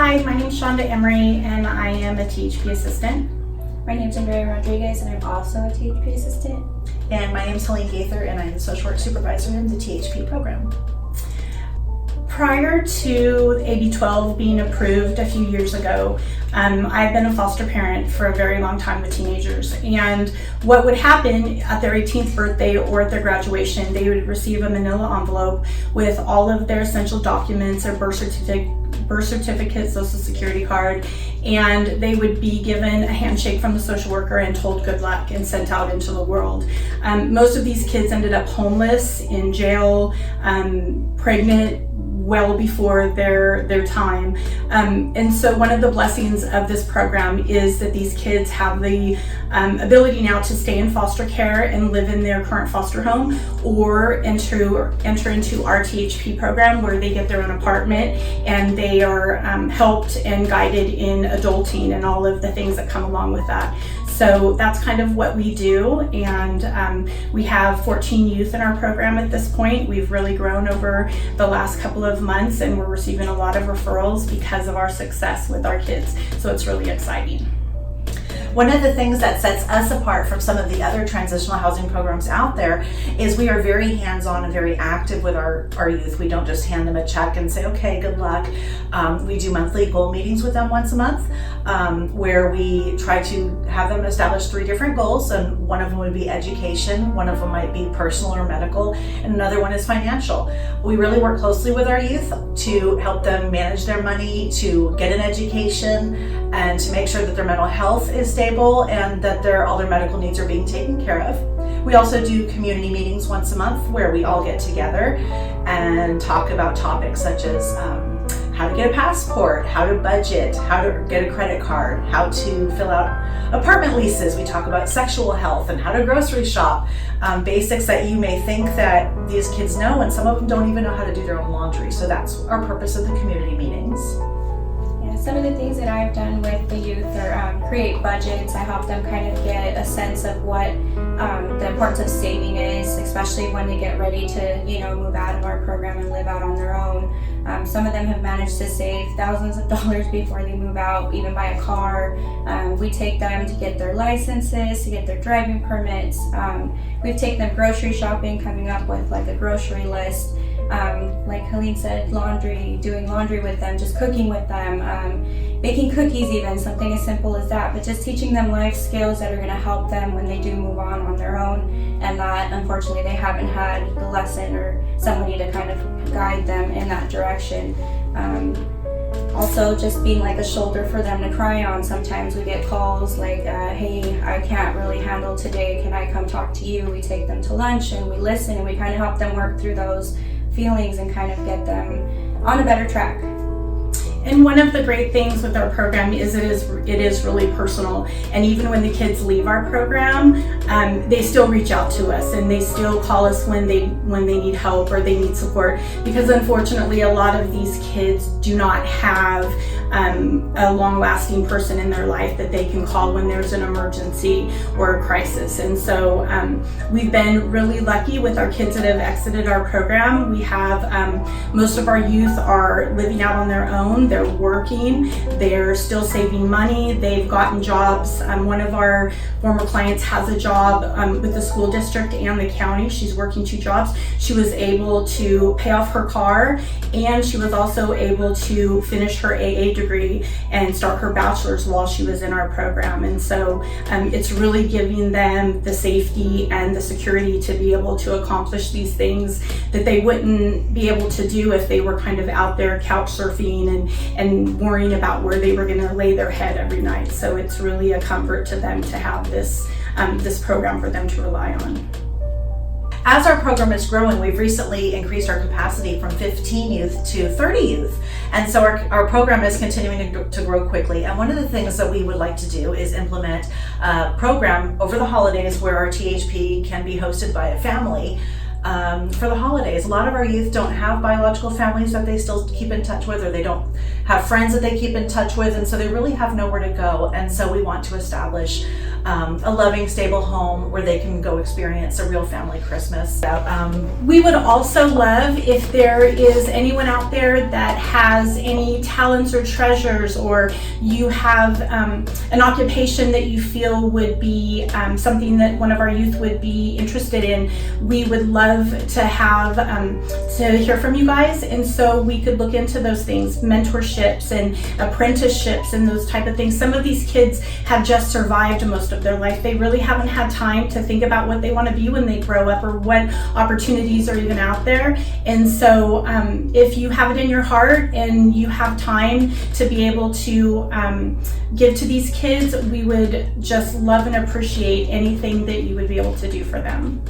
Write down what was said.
Hi, my name is Shonda Emery and I am a THP assistant. My name is Andrea Rodriguez and I'm also a THP assistant. And my name is Helene Gaither and I'm the social work supervisor in the THP program. Prior to AB 12 being approved a few years ago, I've been a foster parent for a very long time with teenagers. And what would happen at their 18th birthday or at their graduation, they would receive a manila envelope with all of their essential documents, their birth certificate, social security card, and they would be given a handshake from the social worker and told good luck and sent out into the world. Most of these kids ended up homeless, in jail, pregnant, well before their time. And so one of the blessings of this program is that these kids have the ability now to stay in foster care and live in their current foster home, or enter into our THP program where they get their own apartment and they are helped and guided in adulting and all of the things that come along with that. So that's kind of what we do, and we have 14 youth in our program at this point. We've really grown over the last couple of months and we're receiving a lot of referrals because of our success with our kids. So it's really exciting. One of the things that sets us apart from some of the other transitional housing programs out there is we are very hands-on and very active with our youth. We don't just hand them a check and say, okay, good luck. We do monthly goal meetings with them once a month, where we try to have them establish 3 different goals, and one of them would be education, one of them might be personal or medical, and another one is financial. We really work closely with our youth to help them manage their money, to get an education, and to make sure that their mental health is stable and that all their medical needs are being taken care of. We also do community meetings once a month where we all get together and talk about topics such as how to get a passport, how to budget, how to get a credit card, how to fill out apartment leases. We talk about sexual health and how to grocery shop, basics that you may think that these kids know, and some of them don't even know how to do their own laundry. So that's our purpose of the community meetings. Some of the things that I've done with the youth are create budgets. I help them kind of get a sense of what the importance of saving is, especially when they get ready to, move out of our program and live out on their own. Some of them have managed to save thousands of dollars before they move out, even buy a car. We take them to get their licenses, to get their driving permits. We've taken them grocery shopping, coming up with like a grocery list. Like Helene said, doing laundry with them, just cooking with them, baking cookies even, something as simple as that, but just teaching them life skills that are going to help them when they do move on their own, and that unfortunately they haven't had the lesson or somebody to kind of guide them in that direction. Also just being like a shoulder for them to cry on. Sometimes we get calls like, hey, I can't really handle today, can I come talk to you? We take them to lunch and we listen and we kind of help them work through those feelings and kind of get them on a better track. And one of the great things with our program is it is really personal. And even when the kids leave our program, they still reach out to us and they still call us when they need help or they need support. Because unfortunately, a lot of these kids do not have a long-lasting person in their life that they can call when there's an emergency or a crisis. And so we've been really lucky with our kids that have exited our program. We have most of our youth are living out on their own. They're working, they're still saving money, they've gotten jobs. One of our former clients has a job with the school district and the county. She's working 2 jobs. She was able to pay off her car, and she was also able to finish her AA degree and start her bachelor's while she was in our program. And so it's really giving them the safety and the security to be able to accomplish these things that they wouldn't be able to do if they were kind of out there couch surfing and worrying about where they were going to lay their head every night. So it's really a comfort to them to have this program for them to rely on. As our program is growing, we've recently increased our capacity from 15 youth to 30 youth. And so our program is continuing to grow quickly. And one of the things that we would like to do is implement a program over the holidays where our THP can be hosted by a family for the holidays. A lot of our youth don't have biological families that they still keep in touch with, or they don't have friends that they keep in touch with, and so they really have nowhere to go. And so we want to establish a loving, stable home where they can go experience a real family Christmas. We would also love if there is anyone out there that has any talents or treasures, or you have an occupation that you feel would be something that one of our youth would be interested in. We would love to have to hear from you guys, and so we could look into those things, mentorships and apprenticeships and those type of things. Some of these kids have just survived most of their life. They really haven't had time to think about what they want to be when they grow up, or what opportunities are even out there. And so if you have it in your heart and you have time to be able to give to these kids, we would just love and appreciate anything that you would be able to do for them.